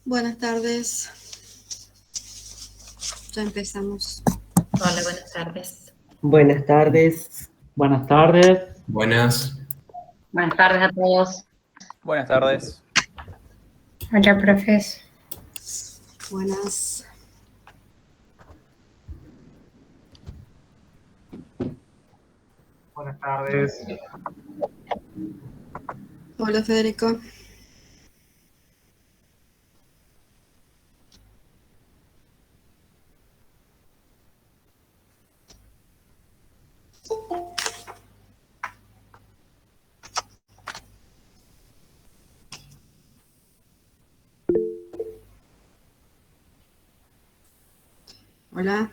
Buenas tardes. Ya empezamos. Hola, buenas tardes. Buenas tardes. Buenas tardes. Buenas. Buenas tardes a todos. Buenas tardes. Hola, profes. Buenas. Buenas tardes. Hola, Federico. Hola.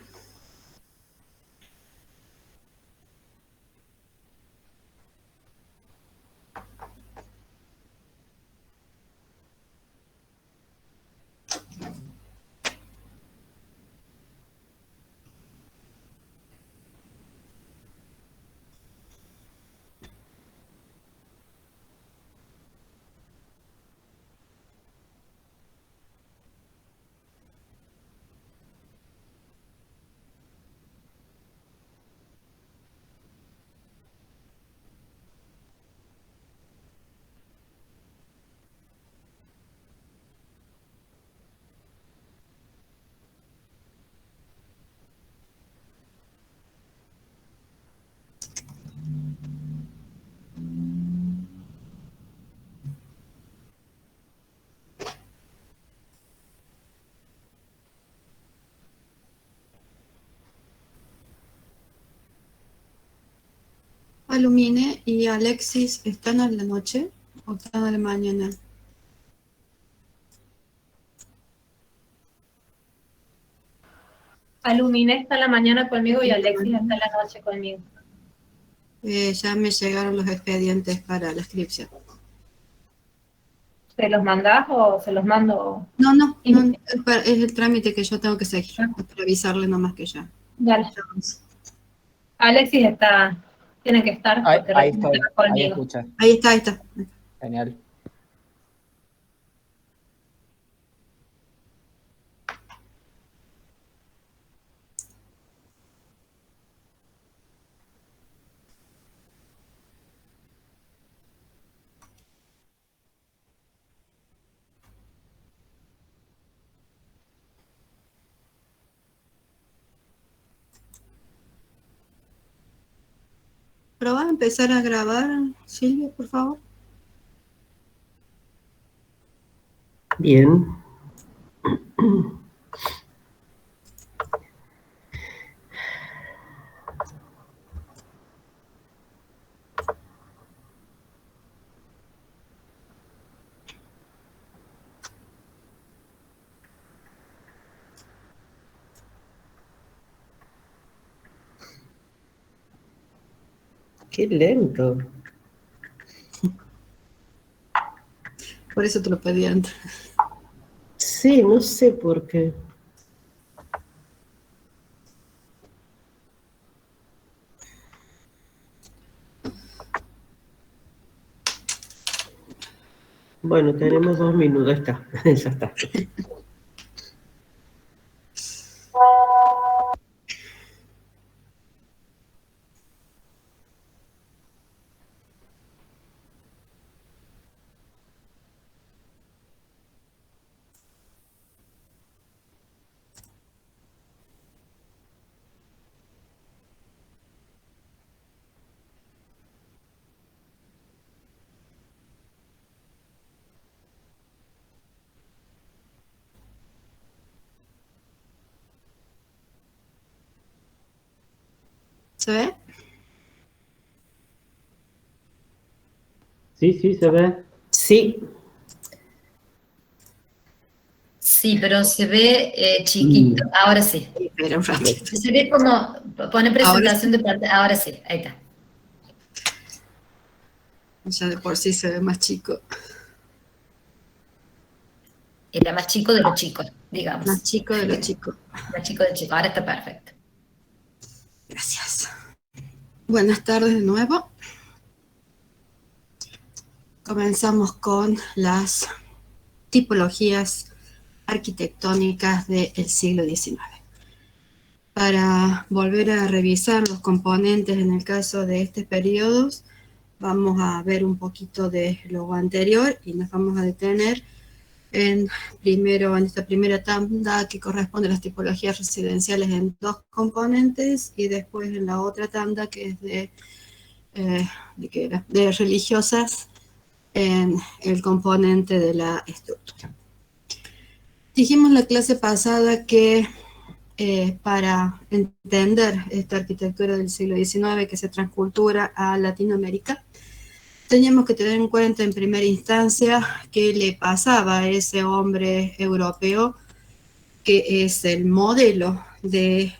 Alumine y Alexis, ¿están a la noche o están a la mañana? Alumine está en la mañana conmigo y Alexis está en la noche conmigo. Ya me llegaron los expedientes para la inscripción. ¿Se los mandás o se los mando? No, es el trámite que yo tengo que seguir. Es para avisarle nomás que ya. Dale. Alexis tiene que estar porque Ahí recién estoy, está ahí conmigo. escucha. Ahí está. Genial. ¿Probá a empezar a grabar, Silvia, por favor? Bien. Qué lento. Por eso te lo pedí antes. Sí, no sé por qué. Bueno, tenemos 2 minutos. Está. Ya está. ¿Se ve? Sí, se ve. Sí. Sí, pero se ve chiquito. Ahora sí. Espera un ratito. Se ve como pone presentación Ahora de parte. Ahora sí, ahí está. ya de por sí se ve más chico. Era más chico de lo chico, digamos. Más chico de lo chico. Más chico de chico. Ahora está perfecto. Gracias. Buenas tardes de nuevo. Comenzamos con las tipologías arquitectónicas del siglo XIX. Para volver a revisar los componentes en el caso de estos periodos, vamos a ver un poquito de lo anterior y nos vamos a detener en esta primera tanda que corresponde a las tipologías residenciales en dos componentes y después en la otra tanda que es de religiosas en el componente de la estructura. Dijimos en la clase pasada que para entender esta arquitectura del siglo XIX que se transcultura a Latinoamérica, teníamos que tener en cuenta en primera instancia qué le pasaba a ese hombre europeo que es el modelo del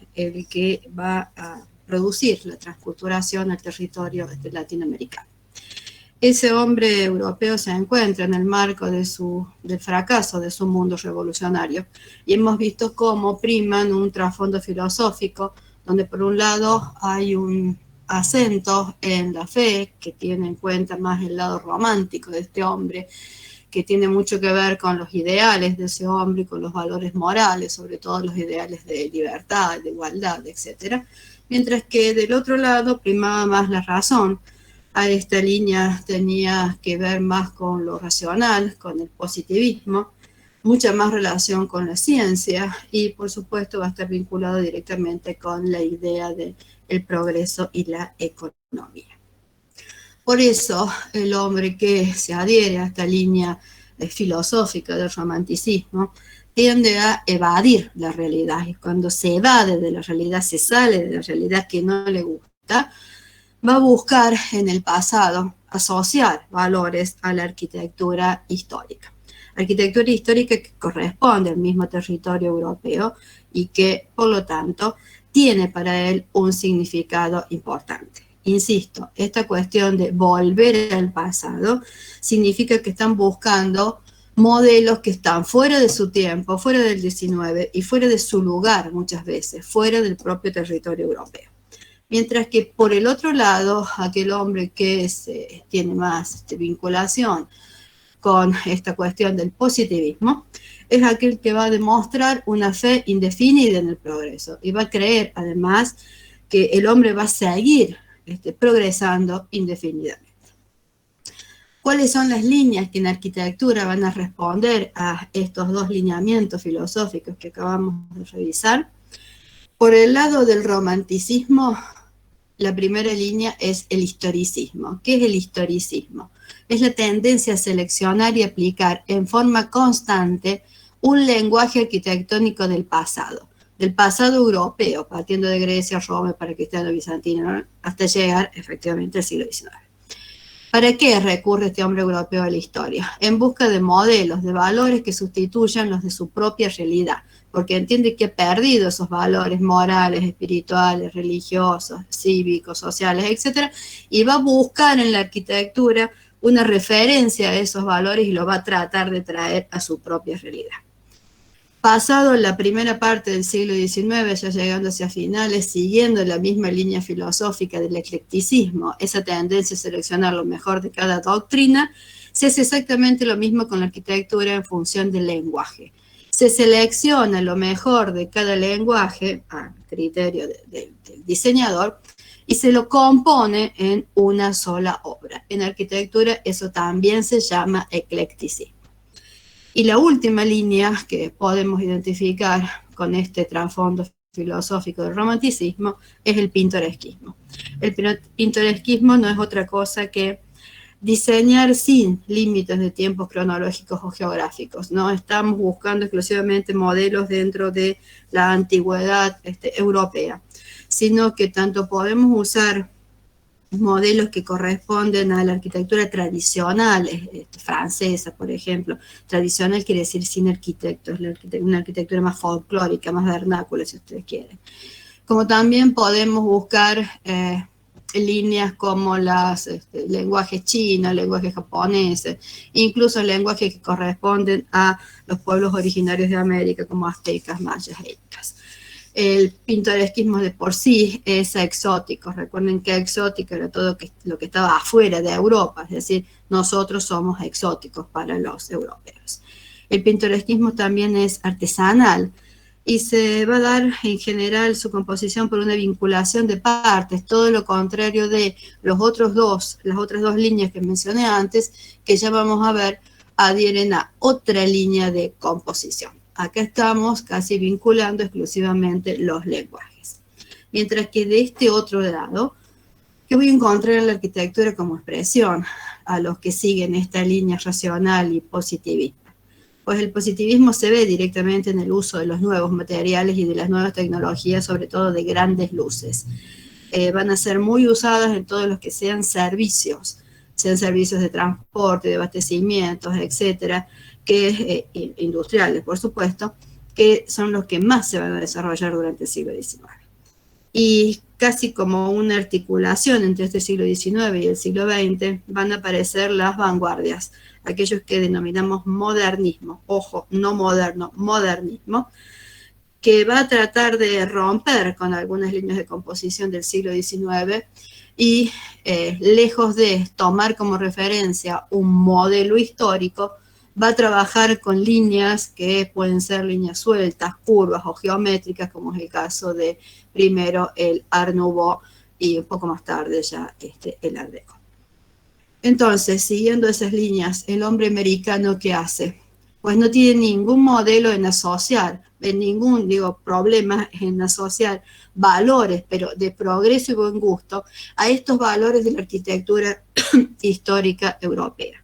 que va a producir la transculturación al territorio latinoamericano. Ese hombre europeo se encuentra en el marco del fracaso de su mundo revolucionario y hemos visto cómo priman un trasfondo filosófico donde por un lado hay un acento en la fe que tiene en cuenta más el lado romántico de este hombre, que tiene mucho que ver con los ideales de ese hombre y con los valores morales, sobre todo los ideales de libertad, de igualdad, etc. Mientras que del otro lado primaba más la razón. A esta línea tenía que ver más con lo racional, con el positivismo, mucha más relación con la ciencia y por supuesto va a estar vinculado directamente con la idea del progreso y la economía. Por eso el hombre que se adhiere a esta línea filosófica del romanticismo tiende a evadir la realidad y cuando se evade de la realidad, se sale de la realidad que no le gusta, va a buscar en el pasado asociar valores a la arquitectura histórica. Arquitectura histórica que corresponde al mismo territorio europeo y que, por lo tanto, tiene para él un significado importante. Insisto, esta cuestión de volver al pasado significa que están buscando modelos que están fuera de su tiempo, fuera del 19 y fuera de su lugar muchas veces, fuera del propio territorio europeo. Mientras que por el otro lado, aquel hombre que tiene más vinculación con esta cuestión del positivismo, es aquel que va a demostrar una fe indefinida en el progreso y va a creer además que el hombre va a seguir progresando indefinidamente. ¿Cuáles son las líneas que en arquitectura van a responder a estos dos lineamientos filosóficos que acabamos de revisar? Por el lado del romanticismo, la primera línea es el historicismo. ¿Qué es el historicismo? Es la tendencia a seleccionar y aplicar en forma constante un lenguaje arquitectónico del pasado europeo, partiendo de Grecia, Roma, para Cristiano Bizantino, ¿no? Hasta llegar efectivamente al siglo XIX. ¿Para qué recurre este hombre europeo a la historia? En busca de modelos, de valores que sustituyan los de su propia realidad, porque entiende que ha perdido esos valores morales, espirituales, religiosos, cívicos, sociales, etc. Y va a buscar en la arquitectura una referencia a esos valores y lo va a tratar de traer a su propia realidad. Pasado la primera parte del siglo XIX, ya llegando hacia finales, siguiendo la misma línea filosófica del eclecticismo, esa tendencia a seleccionar lo mejor de cada doctrina, se hace exactamente lo mismo con la arquitectura en función del lenguaje. Se selecciona lo mejor de cada lenguaje a criterio del diseñador y se lo compone en una sola obra. En arquitectura eso también se llama eclecticismo. Y la última línea que podemos identificar con este trasfondo filosófico del romanticismo es el pintoresquismo. El pintoresquismo no es otra cosa que diseñar sin límites de tiempos cronológicos o geográficos. No estamos buscando exclusivamente modelos dentro de la antigüedad europea, sino que tanto podemos usar modelos que corresponden a la arquitectura tradicional, francesa, por ejemplo. Tradicional quiere decir sin arquitectos, una arquitectura más folclórica, más vernácula, si ustedes quieren. Como también podemos buscar líneas como los lenguajes chinos, lenguajes japoneses, incluso lenguajes que corresponden a los pueblos originarios de América, como aztecas, mayas e incas. El pintoresquismo de por sí es exótico. Recuerden que exótico era todo lo que estaba afuera de Europa, es decir, nosotros somos exóticos para los europeos. El pintoresquismo también es artesanal y se va a dar en general su composición por una vinculación de partes, todo lo contrario de las otras dos líneas que mencioné antes, que ya vamos a ver adhieren a otra línea de composición. Acá estamos casi vinculando exclusivamente los lenguajes. Mientras que de este otro lado, ¿qué voy a encontrar en la arquitectura como expresión a los que siguen esta línea racional y positivista? Pues el positivismo se ve directamente en el uso de los nuevos materiales y de las nuevas tecnologías, sobre todo de grandes luces. Van a ser muy usadas en todos los que sean servicios de transporte, de abastecimientos, etcétera, que industriales, por supuesto, que son los que más se van a desarrollar durante el siglo XIX. Y casi como una articulación entre este siglo XIX y el siglo XX van a aparecer las vanguardias, aquellos que denominamos modernismo, ojo, no moderno, modernismo, que va a tratar de romper con algunas líneas de composición del siglo XIX y lejos de tomar como referencia un modelo histórico, va a trabajar con líneas que pueden ser líneas sueltas, curvas o geométricas, como es el caso de primero el Art Nouveau y un poco más tarde ya el Art Deco. Entonces, siguiendo esas líneas, el hombre americano, ¿qué hace? Pues no tiene ningún modelo en asociar, ningún, problema en asociar valores, pero de progreso y buen gusto, a estos valores de la arquitectura histórica europea.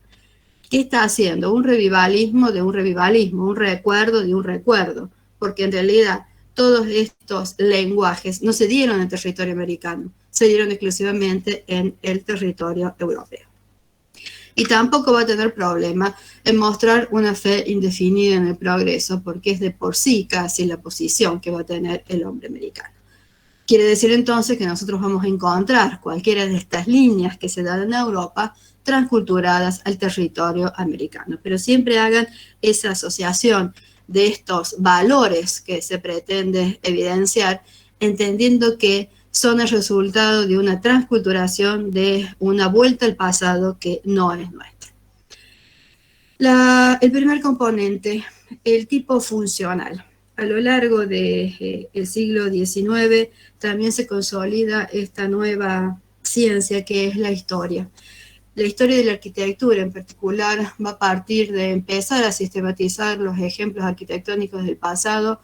¿Qué está haciendo? Un revivalismo de un revivalismo, un recuerdo de un recuerdo, porque en realidad todos estos lenguajes no se dieron en el territorio americano, se dieron exclusivamente en el territorio europeo. Y tampoco va a tener problema en mostrar una fe indefinida en el progreso, porque es de por sí casi la posición que va a tener el hombre americano. Quiere decir entonces que nosotros vamos a encontrar cualquiera de estas líneas que se dan en Europa transculturadas al territorio americano, pero siempre hagan esa asociación de estos valores que se pretende evidenciar, entendiendo que son el resultado de una transculturación, de una vuelta al pasado que no es nuestra. El primer componente, el tipo funcional. A lo largo del siglo XIX también se consolida esta nueva ciencia que es la historia. La historia de la arquitectura en particular va a partir de empezar a sistematizar los ejemplos arquitectónicos del pasado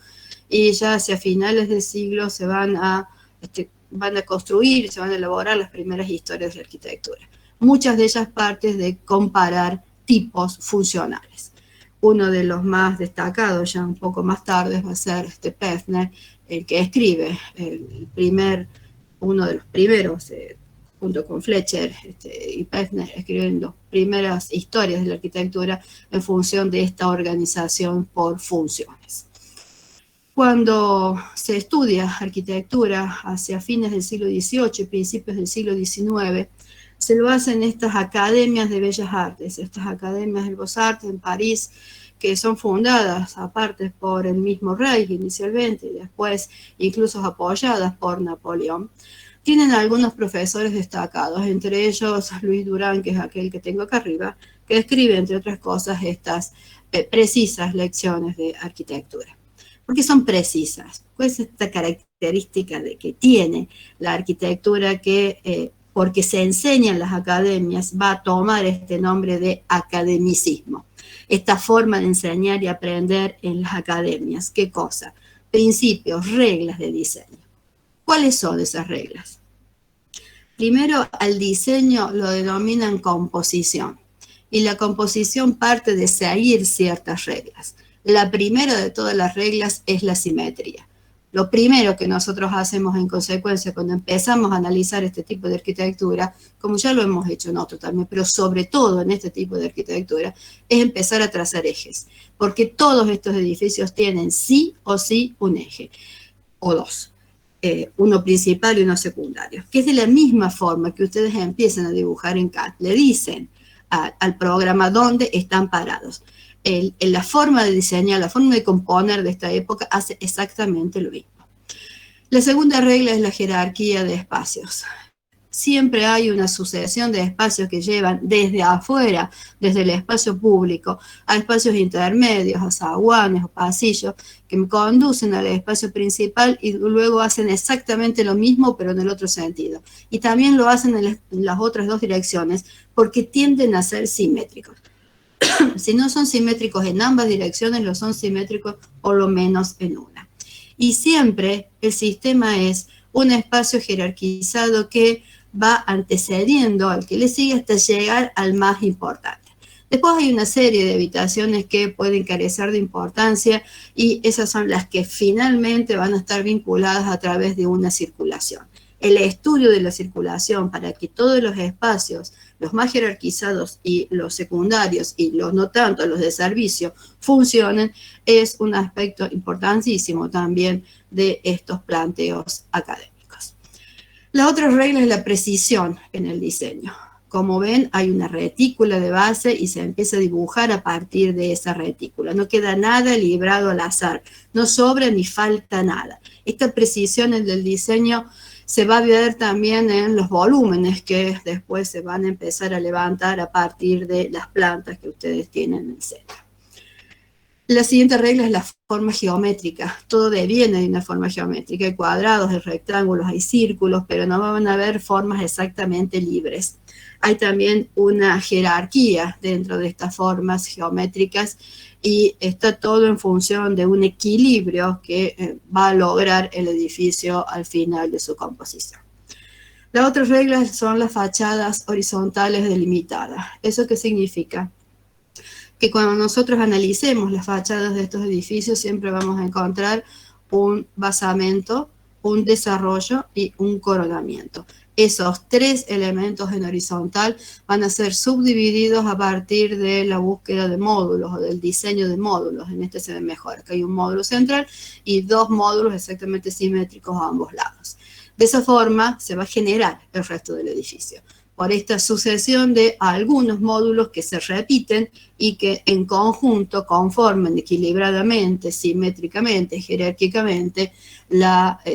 y ya hacia finales del siglo se van a construir, se van a elaborar las primeras historias de la arquitectura. Muchas de ellas partes de comparar tipos funcionales. Uno de los más destacados, ya un poco más tarde, va a ser Pevsner, el que escribe uno de los primeros, junto con Fletcher y Pevsner, escriben las primeras historias de la arquitectura en función de esta organización por funciones. Cuando se estudia arquitectura hacia fines del siglo XVIII y principios del siglo XIX, se lo hace en estas academias de bellas artes, estas academias de Beaux-Arts en París, que son fundadas aparte por el mismo Reich inicialmente y después incluso apoyadas por Napoleón. Tienen algunos profesores destacados, entre ellos Luis Durán, que es aquel que tengo acá arriba, que escribe, entre otras cosas, estas precisas lecciones de arquitectura. ¿Por qué son precisas? ¿Cuál es esta característica de que tiene la arquitectura que, porque se enseña en las academias, va a tomar este nombre de academicismo? Esta forma de enseñar y aprender en las academias. ¿Qué cosa? Principios, reglas de diseño. ¿Cuáles son esas reglas? Primero, al diseño lo denominan composición. Y la composición parte de seguir ciertas reglas. La primera de todas las reglas es la simetría. Lo primero que nosotros hacemos en consecuencia cuando empezamos a analizar este tipo de arquitectura, como ya lo hemos hecho en otro también, pero sobre todo en este tipo de arquitectura, es empezar a trazar ejes. Porque todos estos edificios tienen sí o sí un eje, o dos. Uno principal y uno secundario, que es de la misma forma que ustedes empiezan a dibujar en CAD. Le dicen al programa dónde están parados. La forma de diseñar, la forma de componer de esta época hace exactamente lo mismo. La segunda regla es la jerarquía de espacios. siempre hay una sucesión de espacios que llevan desde afuera, desde el espacio público, a espacios intermedios, a zaguanes o pasillos, que me conducen al espacio principal y luego hacen exactamente lo mismo, pero en el otro sentido. Y también lo hacen en las otras dos direcciones, porque tienden a ser simétricos. Si no son simétricos en ambas direcciones, lo son simétricos por lo menos en una. Y siempre el sistema es un espacio jerarquizado que va antecediendo al que le sigue hasta llegar al más importante. Después hay una serie de habitaciones que pueden carecer de importancia y esas son las que finalmente van a estar vinculadas a través de una circulación. El estudio de la circulación para que todos los espacios, los más jerarquizados y los secundarios y los no tanto, los de servicio, funcionen, es un aspecto importantísimo también de estos planteos académicos. La otra regla es la precisión en el diseño. Como ven, hay una retícula de base y se empieza a dibujar a partir de esa retícula. No queda nada librado al azar, no sobra ni falta nada. Esta precisión en el diseño se va a ver también en los volúmenes que después se van a empezar a levantar a partir de las plantas que ustedes tienen en el centro. La siguiente regla es la forma geométrica. Todo deviene de una forma geométrica. Hay cuadrados, hay rectángulos, hay círculos, pero no van a haber formas exactamente libres. Hay también una jerarquía dentro de estas formas geométricas y está todo en función de un equilibrio que va a lograr el edificio al final de su composición. La otra regla son las fachadas horizontales delimitadas. ¿Eso qué significa? Que cuando nosotros analicemos las fachadas de estos edificios siempre vamos a encontrar un basamento, un desarrollo y un coronamiento. Esos tres elementos en horizontal van a ser subdivididos a partir de la búsqueda de módulos o del diseño de módulos. En este se ve mejor, que hay un módulo central y dos módulos exactamente simétricos a ambos lados. De esa forma se va a generar el resto del edificio, por esta sucesión de algunos módulos que se repiten y que en conjunto conforman equilibradamente, simétricamente, jerárquicamente,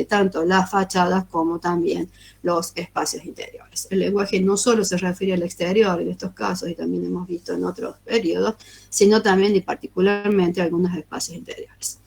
tanto las fachadas como también los espacios interiores. El lenguaje no solo se refiere al exterior en estos casos, y también hemos visto en otros periodos, sino también y particularmente a algunos espacios interiores.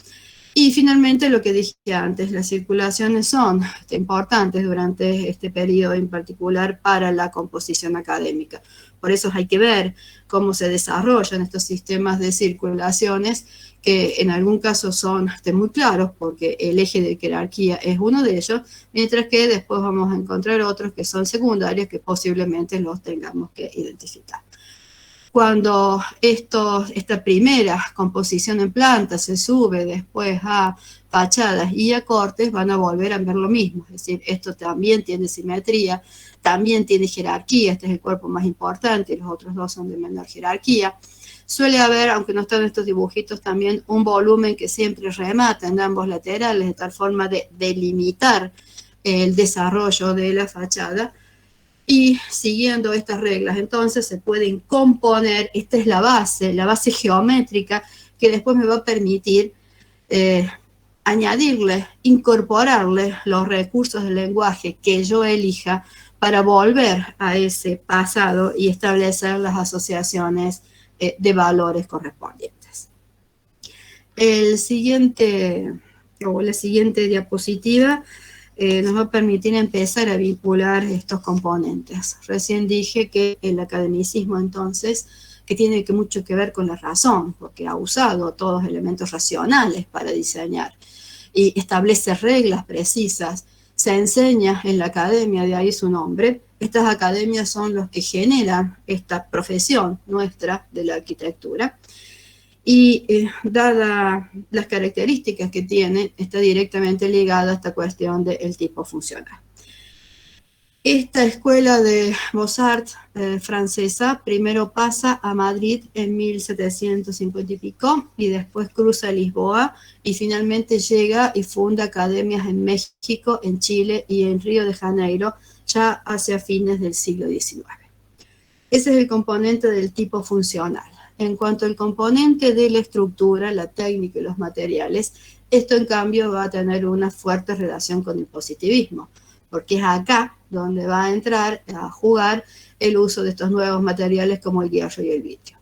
Y finalmente, lo que dije antes, las circulaciones son importantes durante este periodo en particular para la composición académica. Por eso hay que ver cómo se desarrollan estos sistemas de circulaciones, que en algún caso son muy claros, porque el eje de jerarquía es uno de ellos, mientras que después vamos a encontrar otros que son secundarios, que posiblemente los tengamos que identificar. Cuando esta primera composición en planta se sube después a fachadas y a cortes, van a volver a ver lo mismo. Es decir, esto también tiene simetría, también tiene jerarquía. Este es el cuerpo más importante, los otros dos son de menor jerarquía. Suele haber, aunque no están estos dibujitos, también un volumen que siempre remata en ambos laterales, de tal forma de delimitar el desarrollo de la fachada. Y siguiendo estas reglas, entonces se pueden componer, esta es la base geométrica, que después me va a permitir añadirle, incorporarle los recursos del lenguaje que yo elija para volver a ese pasado y establecer las asociaciones de valores correspondientes. La siguiente diapositiva nos va a permitir empezar a vincular estos componentes. Recién dije que el academicismo, entonces, que tiene mucho que ver con la razón, porque ha usado todos elementos racionales para diseñar y establece reglas precisas. Se enseña en la academia, de ahí su nombre. Estas academias son los que generan esta profesión nuestra de la arquitectura. Y dada las características que tiene, está directamente ligada a esta cuestión del tipo funcional. Esta escuela de Beaux-Arts francesa primero pasa a Madrid en 1750 y pico, y después cruza a Lisboa, y finalmente llega y funda academias en México, en Chile y en Río de Janeiro, ya hacia fines del siglo XIX. Ese es el componente del tipo funcional. En cuanto al componente de la estructura, la técnica y los materiales, esto en cambio va a tener una fuerte relación con el positivismo, porque es acá donde va a entrar a jugar el uso de estos nuevos materiales como el hierro y el litio.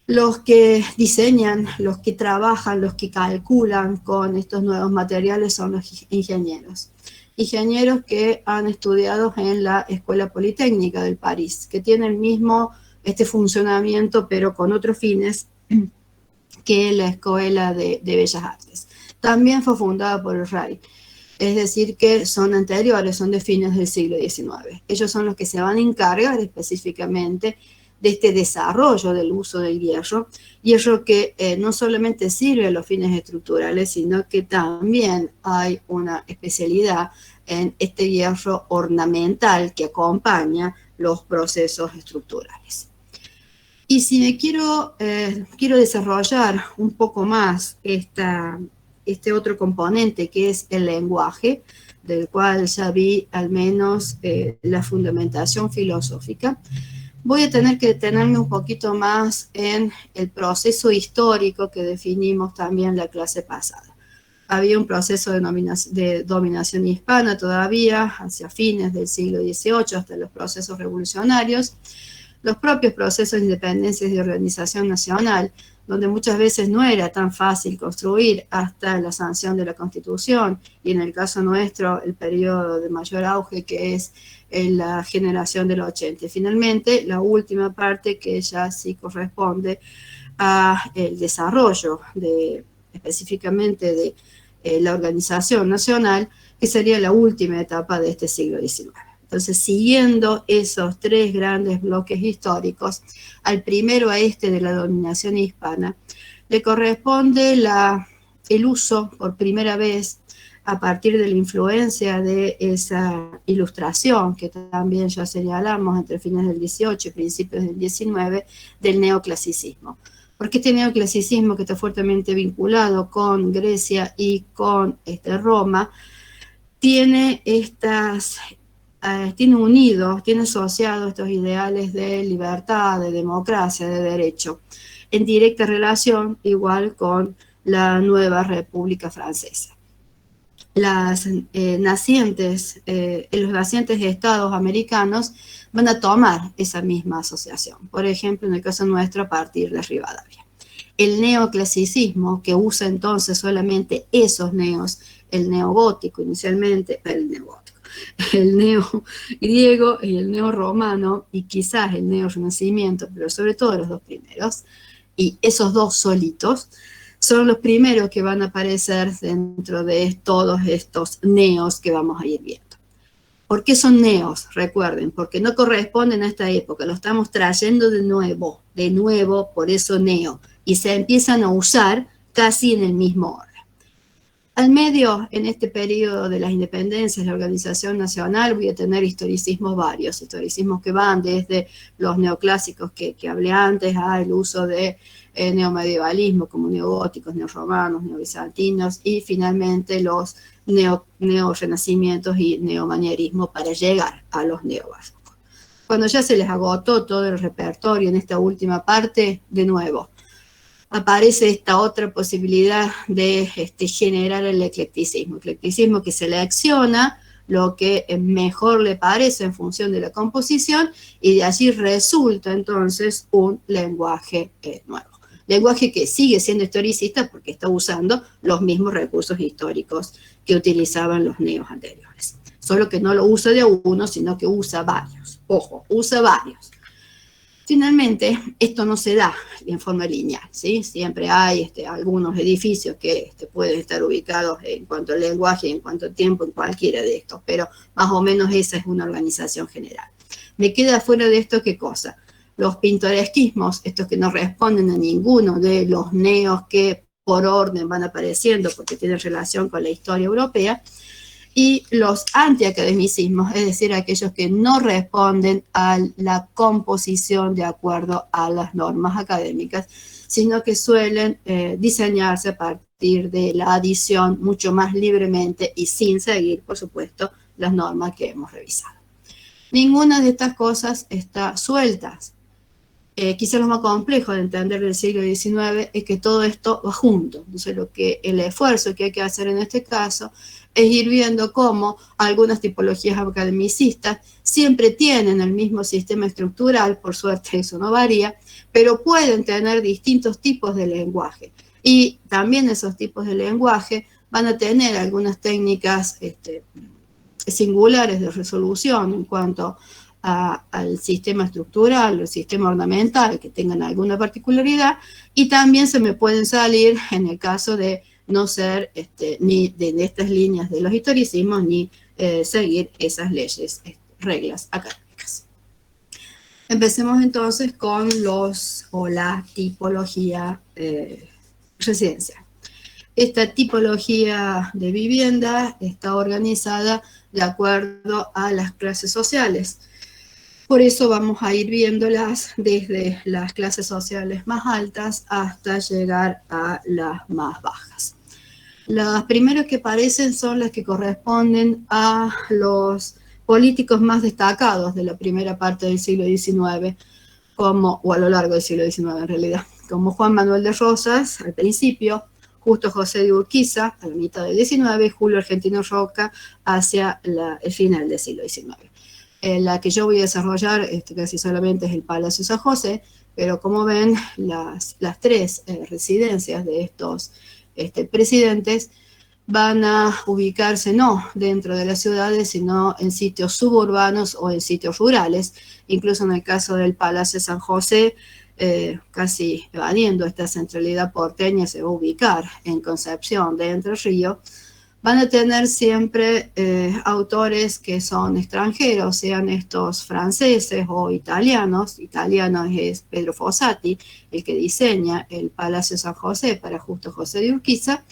Los que diseñan, los que trabajan, los que calculan con estos nuevos materiales son los ingenieros. Ingenieros que han estudiado en la Escuela Politécnica del París, que tiene el mismo funcionamiento, pero con otros fines que la Escuela de Bellas Artes. También fue fundada por el RAI, es decir, que son anteriores, son de fines del siglo XIX. Ellos son los que se van a encargar específicamente de este desarrollo del uso del hierro que no solamente sirve a los fines estructurales, sino que también hay una especialidad en este hierro ornamental que acompaña los procesos estructurales. Y si me quiero desarrollar un poco más este otro componente que es el lenguaje, del cual ya vi al menos la fundamentación filosófica, voy a tener que detenerme un poquito más en el proceso histórico que definimos también la clase pasada. Había un proceso de dominación hispana todavía, hacia fines del siglo XVIII, hasta los procesos revolucionarios, los propios procesos de independencia y de organización nacional, donde muchas veces no era tan fácil construir hasta la sanción de la Constitución, y en el caso nuestro, el periodo de mayor auge, que es la generación del 80. Y finalmente, la última parte que ya sí corresponde al desarrollo específicamente de la organización nacional, que sería la última etapa de este siglo XIX. Entonces, siguiendo esos tres grandes bloques históricos, al primero de la dominación hispana, le corresponde el uso por primera vez a partir de la influencia de esa ilustración que también ya señalamos entre fines del XVIII y principios del XIX, del neoclasicismo. Porque este neoclasicismo, que está fuertemente vinculado con Grecia y con Roma, tiene asociados estos ideales de libertad, de democracia, de derecho, en directa relación igual con la nueva República Francesa. Los nacientes estados americanos van a tomar esa misma asociación. Por ejemplo, en el caso nuestro, a partir de Rivadavia. El neoclasicismo, que usa entonces solamente esos neos, el neogótico inicialmente, el neogriego y el neorromano, y quizás el neorrenacimiento, pero sobre todo los dos primeros, y esos dos solitos, son los primeros que van a aparecer dentro de todos estos neos que vamos a ir viendo. ¿Por qué son neos? Recuerden, porque no corresponden a esta época, lo estamos trayendo de nuevo, por eso neo, y se empiezan a usar casi en el mismo orden. Al medio, en este periodo de las independencias, la organización nacional, voy a tener historicismos varios, historicismos que van desde los neoclásicos que hablé antes, al uso de neomedievalismo como neogóticos, neorromanos, neobizantinos, y finalmente los neorrenacimientos y neomanierismo para llegar a los neobarrocos. Cuando ya se les agotó todo el repertorio en esta última parte, de nuevo, aparece esta otra posibilidad de generar el eclecticismo que selecciona lo que mejor le parece en función de la composición, y de allí resulta entonces un lenguaje nuevo. Lenguaje que sigue siendo historicista porque está usando los mismos recursos históricos que utilizaban los neos anteriores. Solo que no lo usa de uno, sino que usa varios. Ojo, usa varios. Finalmente, esto no se da en forma lineal, ¿sí? Siempre hay algunos edificios que pueden estar ubicados en cuanto al lenguaje, en cuanto al tiempo, en cualquiera de estos, pero más o menos esa es una organización general. Me queda fuera de esto, ¿qué cosa? Los pintoresquismos, estos que no responden a ninguno de los neos que por orden van apareciendo porque tienen relación con la historia europea, y los antiacademicismos, es decir, aquellos que no responden a la composición de acuerdo a las normas académicas, sino que suelen diseñarse a partir de la adición mucho más libremente y sin seguir, por supuesto, las normas que hemos revisado. Ninguna de estas cosas está suelta. Quizás lo más complejo de entender del siglo XIX es que todo esto va junto. Entonces, el esfuerzo que hay que hacer en este caso es ir viendo cómo algunas tipologías academicistas siempre tienen el mismo sistema estructural, por suerte eso no varía, pero pueden tener distintos tipos de lenguaje. Y también esos tipos de lenguaje van a tener algunas técnicas singulares de resolución en cuanto al sistema estructural, el sistema ornamental, que tengan alguna particularidad, y también se me pueden salir en el caso de no ser ni de estas líneas de los historicismos, ni seguir esas leyes, reglas académicas. Empecemos entonces con la tipología residencial. Esta tipología de vivienda está organizada de acuerdo a las clases sociales. Por eso vamos a ir viéndolas desde las clases sociales más altas hasta llegar a las más bajas. Las primeras que aparecen son las que corresponden a los políticos más destacados de la primera parte del siglo XIX, o a lo largo del siglo XIX en realidad, como Juan Manuel de Rosas al principio, Justo José de Urquiza a la mitad del XIX y Julio Argentino Roca hacia el final del siglo XIX. La que yo voy a desarrollar casi solamente es el Palacio San José, pero como ven, las tres residencias de estos presidentes van a ubicarse no dentro de las ciudades, sino en sitios suburbanos o en sitios rurales. Incluso en el caso del Palacio San José, casi evadiendo esta centralidad porteña, se va a ubicar en Concepción de Entre Ríos. Van a tener siempre autores que son extranjeros, sean estos franceses o italianos. Italiano es Pedro Fossati, el que diseña el Palacio San José para Justo José de Urquiza,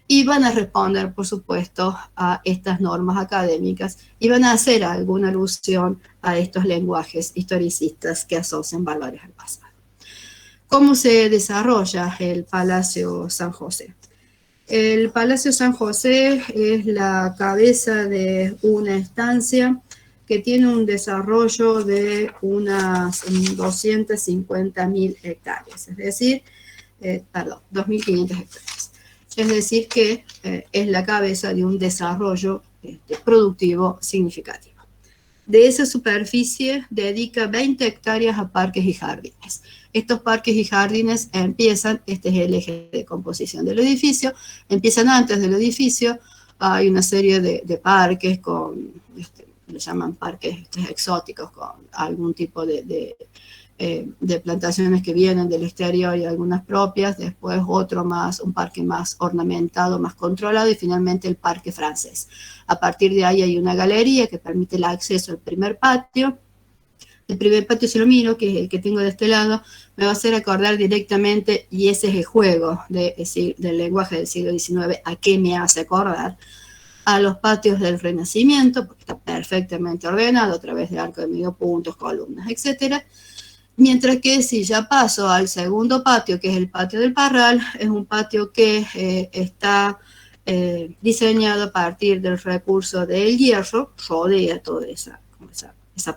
y van a responder, por supuesto, a estas normas académicas y van a hacer alguna alusión a estos lenguajes historicistas que asocian valores al pasado. ¿Cómo se desarrolla el Palacio San José? El Palacio San José es la cabeza de una estancia que tiene un desarrollo de unas 250.000 hectáreas, es decir, 2.500 hectáreas. Es decir, que es la cabeza de un desarrollo productivo significativo. De esa superficie dedica 20 hectáreas a parques y jardines. Estos parques y jardines empiezan, este es el eje de composición del edificio, empiezan antes del edificio, hay una serie de parques con, le llaman parques exóticos, con algún tipo de plantaciones que vienen del exterior y algunas propias, después otro más, un parque más ornamentado, más controlado, y finalmente el parque francés. A partir de ahí hay una galería que permite el acceso al primer patio. El primer patio, si lo miro, que es el que tengo de este lado, me va a hacer acordar directamente, y ese es el juego del lenguaje del siglo XIX, ¿a qué me hace acordar? A los patios del Renacimiento, porque está perfectamente ordenado a través de arcos de medio puntos, columnas, etcétera. Mientras que si ya paso al segundo patio, que es el patio del Parral, es un patio que está diseñado a partir del recurso del hierro, rodea toda esa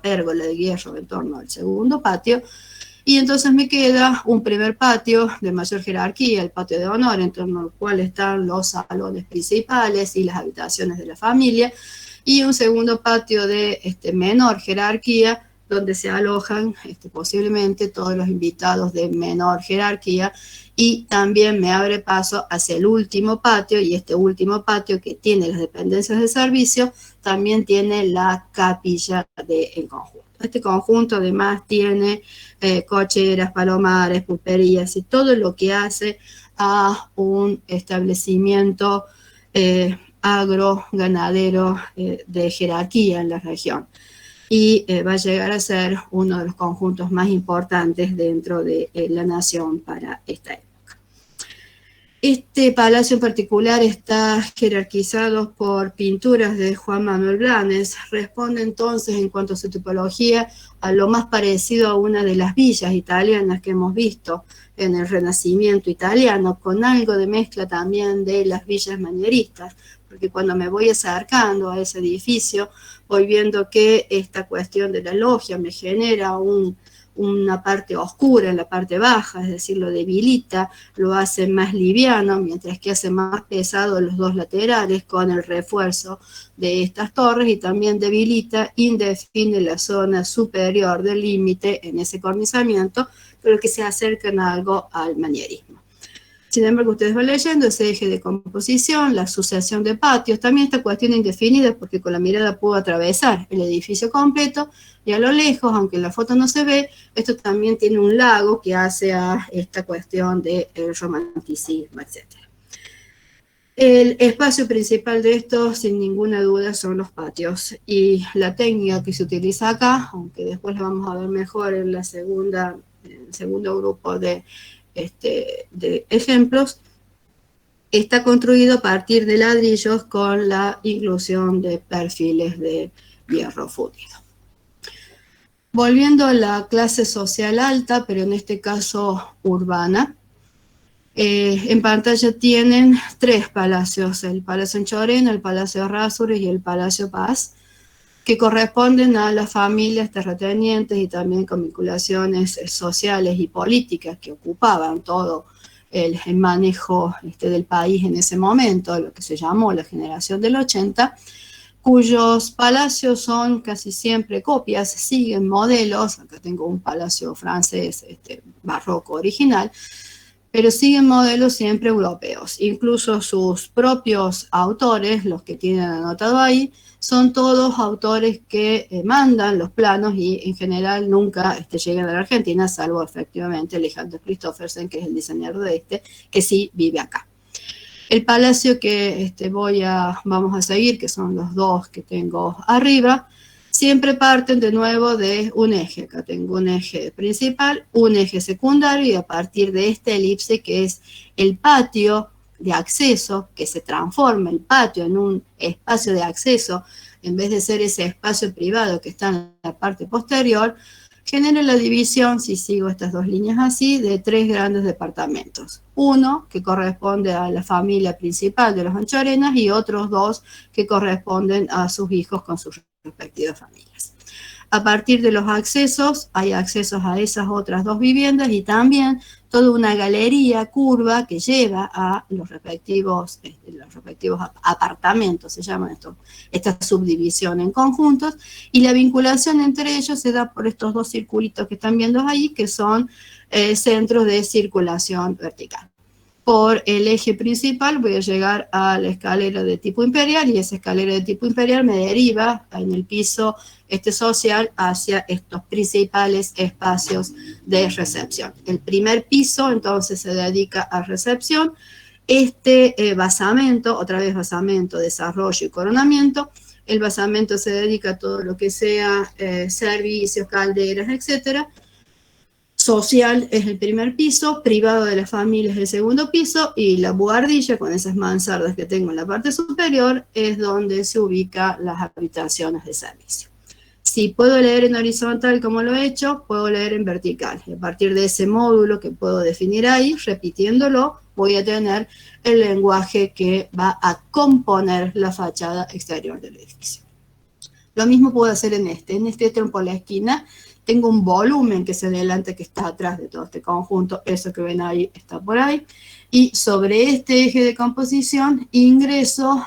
pérgola de hierro en torno al segundo patio, y entonces me queda un primer patio de mayor jerarquía, el patio de honor, en torno al cual están los salones principales y las habitaciones de la familia, y un segundo patio de menor jerarquía, donde se alojan posiblemente todos los invitados de menor jerarquía, y también me abre paso hacia el último patio, y este último patio, que tiene las dependencias de servicio, también tiene la capilla del conjunto. Este conjunto además tiene cocheras, palomares, pulperías y todo lo que hace a un establecimiento agro-ganadero de jerarquía en la región. Y va a llegar a ser uno de los conjuntos más importantes dentro de la nación para esta época. Este palacio en particular está jerarquizado por pinturas de Juan Manuel Blanes. Responde entonces, en cuanto a su tipología, a lo más parecido a una de las villas italianas que hemos visto en el Renacimiento italiano, con algo de mezcla también de las villas manieristas, porque cuando me voy acercando a ese edificio, voy viendo que esta cuestión de la logia me genera una parte oscura en la parte baja, es decir, lo debilita, lo hace más liviano, mientras que hace más pesado los dos laterales con el refuerzo de estas torres, y también debilita, indefine la zona superior del límite en ese cornizamiento, pero que se acercan a algo al manierismo. Sin embargo, ustedes van leyendo ese eje de composición, la sucesión de patios, también esta cuestión indefinida, porque con la mirada puedo atravesar el edificio completo, y a lo lejos, aunque en la foto no se ve, esto también tiene un lago que hace a esta cuestión del romanticismo, etc. El espacio principal de esto, sin ninguna duda, son los patios, y la técnica que se utiliza acá, aunque después la vamos a ver mejor en el segundo grupo de ejemplos, está construido a partir de ladrillos con la inclusión de perfiles de hierro fundido. Volviendo a la clase social alta, pero en este caso urbana, en pantalla tienen 3 palacios, el Palacio Anchorena, el Palacio Errázuriz y el Palacio Paz, que corresponden a las familias terratenientes y también con vinculaciones sociales y políticas que ocupaban todo el manejo del país en ese momento, lo que se llamó la generación del 80, cuyos palacios son casi siempre copias, siguen modelos. Acá tengo un palacio francés barroco original, pero siguen modelos siempre europeos. Incluso sus propios autores, los que tienen anotado ahí, son todos autores que mandan los planos y en general nunca llegan a la Argentina, salvo efectivamente Alejandro Christoffersen, que es el diseñador de que sí vive acá. El palacio que vamos a seguir, que son los 2 que tengo arriba, siempre parten de nuevo de un eje. Acá tengo un eje principal, un eje secundario, y a partir de esta elipse, que es el patio de acceso, que se transforma el patio en un espacio de acceso, en vez de ser ese espacio privado que está en la parte posterior, genera la división, si sigo estas 2 líneas así, de 3 grandes departamentos. Uno que corresponde a la familia principal de los Anchorenas y otros 2 que corresponden a sus hijos con sus respectivas familias. A partir de los accesos, hay accesos a esas otras 2 viviendas y también toda una galería curva que lleva a los respectivos apartamentos, se llaman esta subdivisión en conjuntos, y la vinculación entre ellos se da por estos 2 circulitos que están viendo ahí, que son centros de circulación vertical. Por el eje principal voy a llegar a la escalera de tipo imperial, y esa escalera de tipo imperial me deriva en el piso social hacia estos principales espacios de recepción. El primer piso entonces se dedica a recepción. Basamento, otra vez basamento, desarrollo y coronamiento. El basamento se dedica a todo lo que sea servicios, calderas, etcétera. Social es el primer piso, privado de las familias el segundo piso, y la buhardilla, con esas mansardas que tengo en la parte superior, es donde se ubican las habitaciones de servicio. Si puedo leer en horizontal como lo he hecho, puedo leer en vertical. Y a partir de ese módulo que puedo definir ahí, repitiéndolo, voy a tener el lenguaje que va a componer la fachada exterior del edificio. Lo mismo puedo hacer en este por la esquina. Tengo un volumen que se adelanta, que está atrás de todo este conjunto. Eso que ven ahí está por ahí. Y sobre este eje de composición ingreso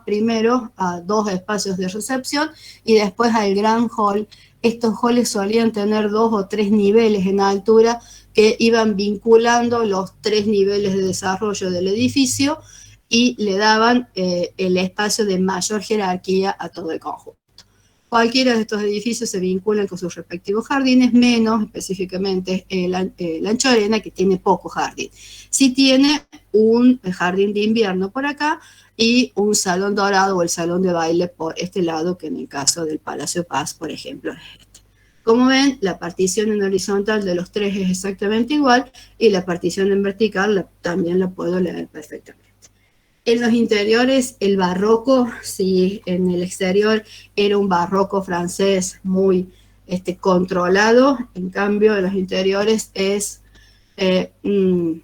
primero a 2 espacios de recepción y después al gran hall. Estos halls solían tener 2 o 3 niveles en altura que iban vinculando los 3 niveles de desarrollo del edificio y le daban el espacio de mayor jerarquía a todo el conjunto. Cualquiera de estos edificios se vinculan con sus respectivos jardines, menos específicamente la Anchorena, que tiene poco jardín. Sí tiene un jardín de invierno por acá y un salón dorado o el salón de baile por este lado, que en el caso del Palacio Paz, por ejemplo, es este. Como ven, la partición en horizontal de los 3 es exactamente igual, y la partición en vertical también la puedo leer perfectamente. En los interiores, el barroco, si en el exterior era un barroco francés muy controlado, en cambio en los interiores es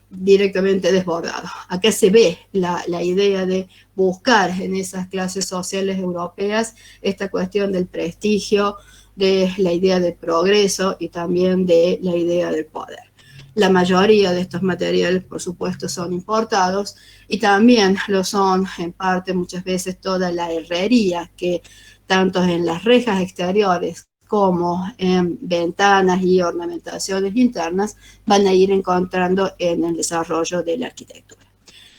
directamente desbordado. Acá se ve la idea de buscar en esas clases sociales europeas esta cuestión del prestigio, de la idea del progreso y también de la idea del poder. La mayoría de estos materiales, por supuesto, son importados y también lo son, en parte, muchas veces, toda la herrería que tanto en las rejas exteriores como en ventanas y ornamentaciones internas van a ir encontrando en el desarrollo de la arquitectura.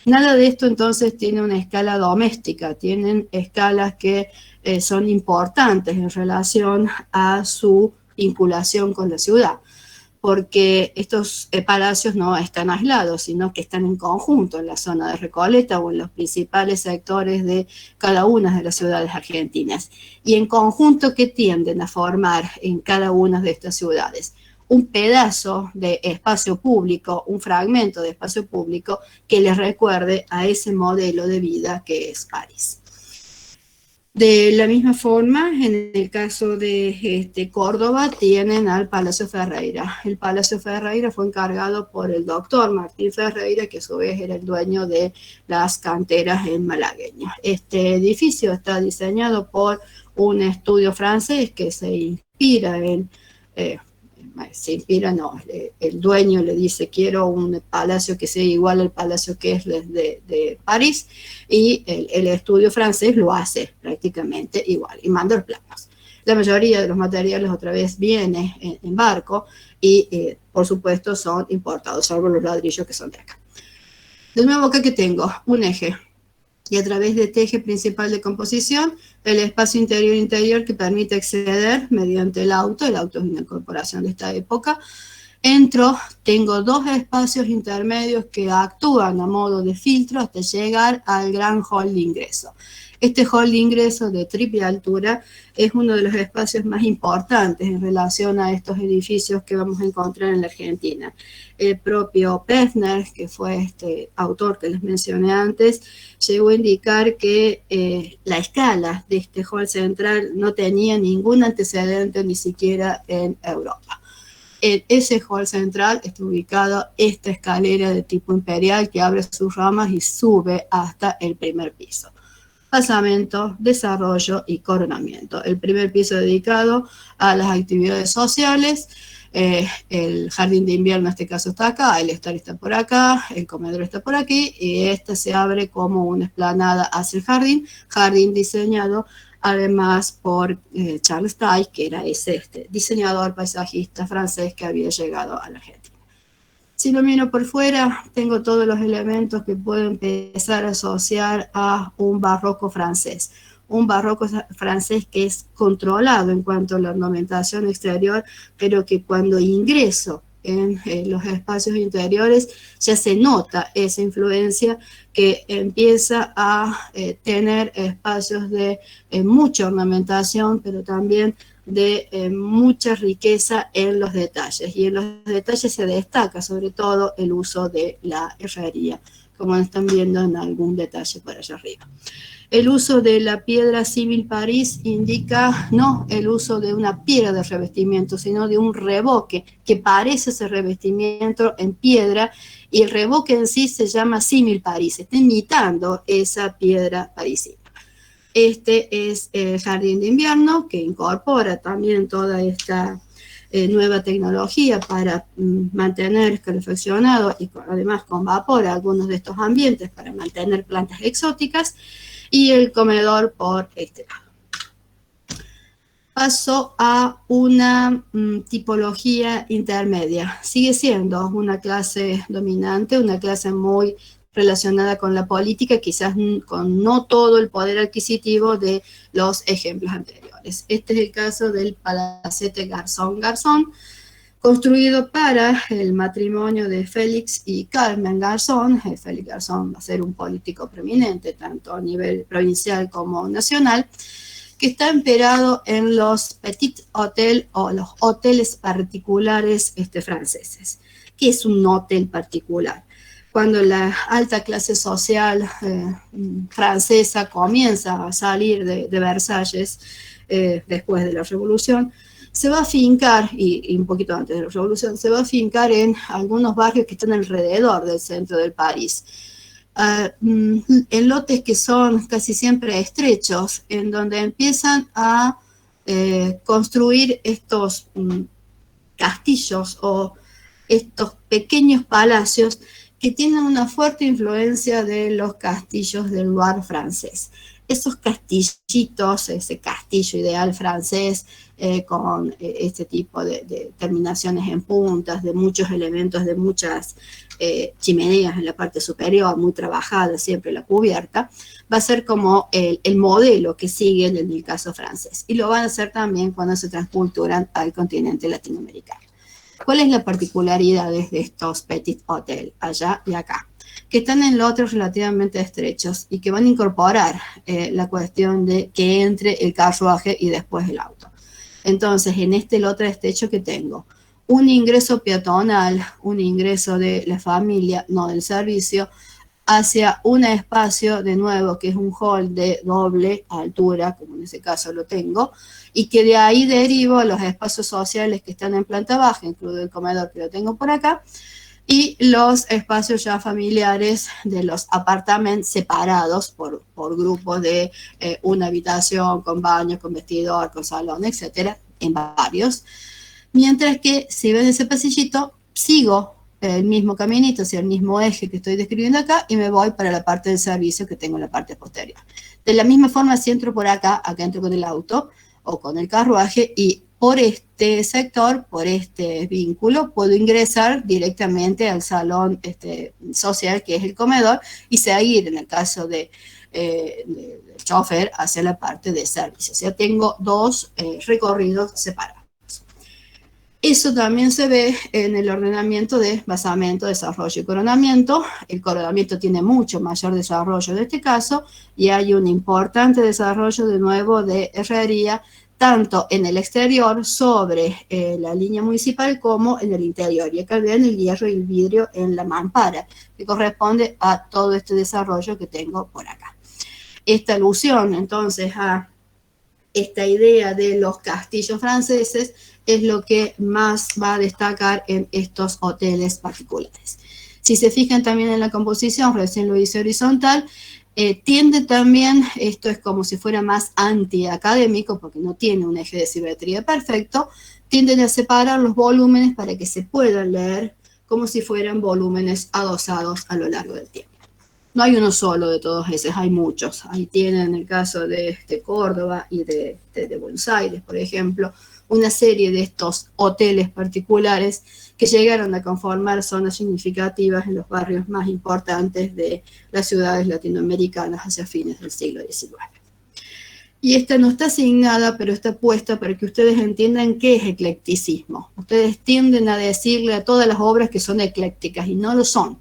Nada de esto entonces tiene una escala doméstica, tienen escalas que son importantes en relación a su vinculación con la ciudad, porque estos palacios no están aislados, sino que están en conjunto en la zona de Recoleta o en los principales sectores de cada una de las ciudades argentinas. Y en conjunto, ¿qué tienden a formar en cada una de estas ciudades? Un pedazo de espacio público, un fragmento de espacio público que les recuerde a ese modelo de vida que es París. De la misma forma, en el caso de Córdoba, tienen al Palacio Ferreira. El Palacio Ferreira fue encargado por el doctor Martín Ferreira, que a su vez era el dueño de las canteras en malagueño. Este edificio está diseñado por un estudio francés que se inspira en... el dueño le dice quiero un palacio que sea igual al palacio que es de París, y el estudio francés lo hace prácticamente igual y manda los planos. La mayoría de los materiales otra vez viene en barco y por supuesto son importados, salvo los ladrillos que son de acá. De nuevo acá que tengo un eje y a través de este eje principal de composición, el espacio interior-interior que permite acceder mediante el auto es una incorporación de esta época. Tengo dos espacios intermedios que actúan a modo de filtro hasta llegar al gran hall de ingreso. Este hall de ingreso de triple altura es uno de los espacios más importantes en relación a estos edificios que vamos a encontrar en la Argentina. El propio Pevsner, que fue este autor que les mencioné antes, llegó a indicar que la escala de este hall central no tenía ningún antecedente ni siquiera en Europa. En ese hall central está ubicada esta escalera de tipo imperial que abre sus ramas y sube hasta el primer piso. Basamento, desarrollo y coronamiento. El primer piso dedicado a las actividades sociales, el jardín de invierno en este caso está acá, el estar está por acá, el comedor está por aquí, y este se abre como una explanada hacia el jardín diseñado además por Charles Taille, que era ese diseñador paisajista francés que había llegado a la Argentina. Si lo miro por fuera, tengo todos los elementos que puedo empezar a asociar a un barroco francés. Un barroco francés que es controlado en cuanto a la ornamentación exterior, pero que cuando ingreso en los espacios interiores ya se nota esa influencia que empieza a tener espacios de mucha ornamentación, pero también de mucha riqueza en los detalles. Y en los detalles se destaca sobre todo el uso de la herrería, como están viendo en algún detalle por allá arriba. El uso de la piedra símil París indica no el uso de una piedra de revestimiento, sino de un revoque que parece ese revestimiento en piedra, y el revoque en sí se llama símil París, está imitando esa piedra parisina. Este es el jardín de invierno, que incorpora también toda esta nueva tecnología para mantener calefaccionado y además con vapor algunos de estos ambientes para mantener plantas exóticas, y el comedor por este lado. Paso a una tipología intermedia. Sigue siendo una clase dominante, una clase muy relacionada con la política, quizás con no todo el poder adquisitivo de los ejemplos anteriores. Este es el caso del palacete Garzón, construido para el matrimonio de Félix y Carmen Garzón. Félix Garzón va a ser un político prominente, tanto a nivel provincial como nacional, que está emperado en los petit hôtels o los hoteles particulares franceses. ¿Qué es un hotel particular? Cuando la alta clase social francesa comienza a salir de Versalles después de la Revolución, se va a fincar, y un poquito antes de la Revolución, se va a fincar en algunos barrios que están alrededor del centro del París. En lotes que son casi siempre estrechos, en donde empiezan a construir estos castillos o estos pequeños palacios que tienen una fuerte influencia de los castillos del Loire francés. Esos castillitos, ese castillo ideal francés con este tipo de terminaciones en puntas, de muchos elementos, de muchas chimeneas en la parte superior, muy trabajada siempre la cubierta, va a ser como el modelo que siguen en el caso francés. Y lo van a hacer también cuando se transculturan al continente latinoamericano. ¿Cuál es la particularidad de estos petit hotels allá y acá? Que están en lotes relativamente estrechos y que van a incorporar la cuestión de que entre el carruaje y después el auto. Entonces, en este lote estrecho que tengo, un ingreso peatonal, un ingreso de la familia, no del servicio, hacia un espacio, de nuevo, que es un hall de doble altura, como en ese caso lo tengo, y que de ahí derivo a los espacios sociales que están en planta baja, incluido el comedor que lo tengo por acá, y los espacios ya familiares de los apartamentos separados por grupos de una habitación, con baño, con vestidor, con salón, etcétera, en varios. Mientras que, si ven ese pasillito, sigo el mismo caminito, o sea, el mismo eje que estoy describiendo acá, y me voy para la parte del servicio que tengo en la parte posterior. De la misma forma, si entro por acá entro con el auto o con el carruaje, y por este sector, por este vínculo, puedo ingresar directamente al salón social, que es el comedor, y seguir, en el caso del chofer, hacia la parte de servicio. O sea, tengo dos recorridos separados. Eso también se ve en el ordenamiento de basamento, desarrollo y coronamiento. El coronamiento tiene mucho mayor desarrollo en este caso, y hay un importante desarrollo de nuevo de herrería, tanto en el exterior sobre la línea municipal como en el interior. Y acá ven el hierro y el vidrio en la mampara, que corresponde a todo este desarrollo que tengo por acá. Esta alusión entonces a esta idea de los castillos franceses es lo que más va a destacar en estos hoteles particulares. Si se fijan también en la composición, recién lo hice horizontal, tiende también, esto es como si fuera más antiacadémico, porque no tiene un eje de simetría perfecto, tienden a separar los volúmenes para que se puedan leer como si fueran volúmenes adosados a lo largo del tiempo. No hay uno solo de todos esos, hay muchos. Ahí tienen el caso de Córdoba y de Buenos Aires, por ejemplo, una serie de estos hoteles particulares que llegaron a conformar zonas significativas en los barrios más importantes de las ciudades latinoamericanas hacia fines del siglo XIX. Y esta no está asignada, pero está puesta para que ustedes entiendan qué es eclecticismo. Ustedes tienden a decirle a todas las obras que son eclécticas, y no lo son.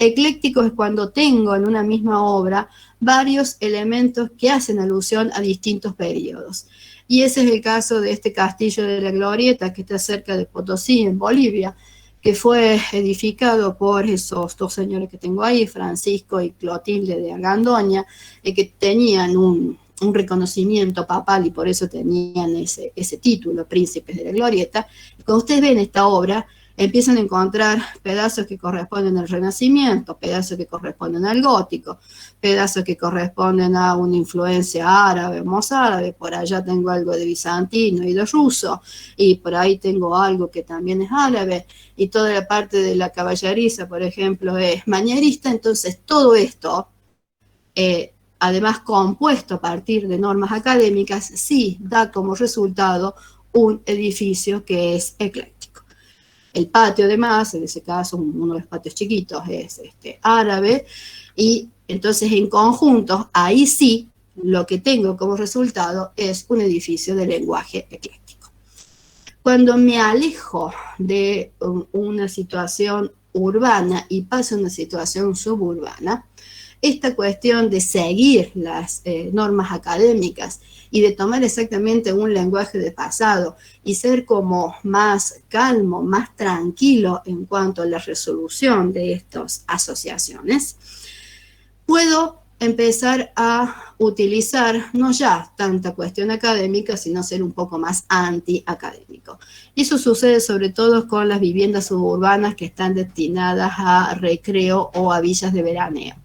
Ecléctico es cuando tengo en una misma obra varios elementos que hacen alusión a distintos periodos. Y ese es el caso de este castillo de la Glorieta, que está cerca de Potosí, en Bolivia, que fue edificado por esos dos señores que tengo ahí, Francisco y Clotilde de Argandoña, que tenían un reconocimiento papal y por eso tenían ese título, Príncipes de la Glorieta. Y cuando ustedes ven esta obra, empiezan a encontrar pedazos que corresponden al Renacimiento, pedazos que corresponden al Gótico, pedazos que corresponden a una influencia árabe, mozárabe, por allá tengo algo de bizantino y de ruso, y por ahí tengo algo que también es árabe, y toda la parte de la caballeriza, por ejemplo, es manierista. Entonces todo esto, además compuesto a partir de normas académicas, sí da como resultado un edificio que es ecléctico. El patio, además, en ese caso, uno de los patios chiquitos es árabe, y entonces en conjunto, ahí sí, lo que tengo como resultado es un edificio de lenguaje ecléctico. Cuando me alejo de una situación urbana y paso a una situación suburbana, esta cuestión de seguir las normas académicas y de tomar exactamente un lenguaje de pasado y ser como más calmo, más tranquilo en cuanto a la resolución de estas asociaciones, puedo empezar a utilizar no ya tanta cuestión académica, sino ser un poco más antiacadémico. Y eso sucede sobre todo con las viviendas suburbanas que están destinadas a recreo o a villas de veraneo.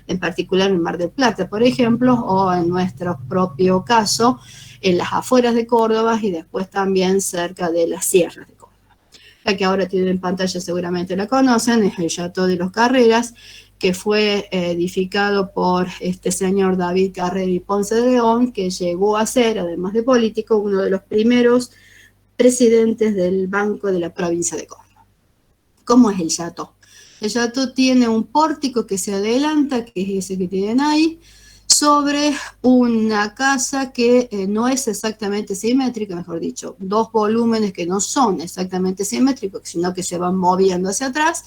En particular en Mar del Plata, por ejemplo, o en nuestro propio caso, en las afueras de Córdoba y después también cerca de las sierras de Córdoba. La que ahora tienen en pantalla seguramente la conocen, es el Chateau de los Carreras, que fue edificado por este señor David Carrera y Ponce de León, que llegó a ser, además de político, uno de los primeros presidentes del Banco de la provincia de Córdoba. ¿Cómo es el Chateau? El Chateau tiene un pórtico que se adelanta, que es ese que tienen ahí, sobre una casa que no es exactamente simétrica, mejor dicho, dos volúmenes que no son exactamente simétricos, sino que se van moviendo hacia atrás,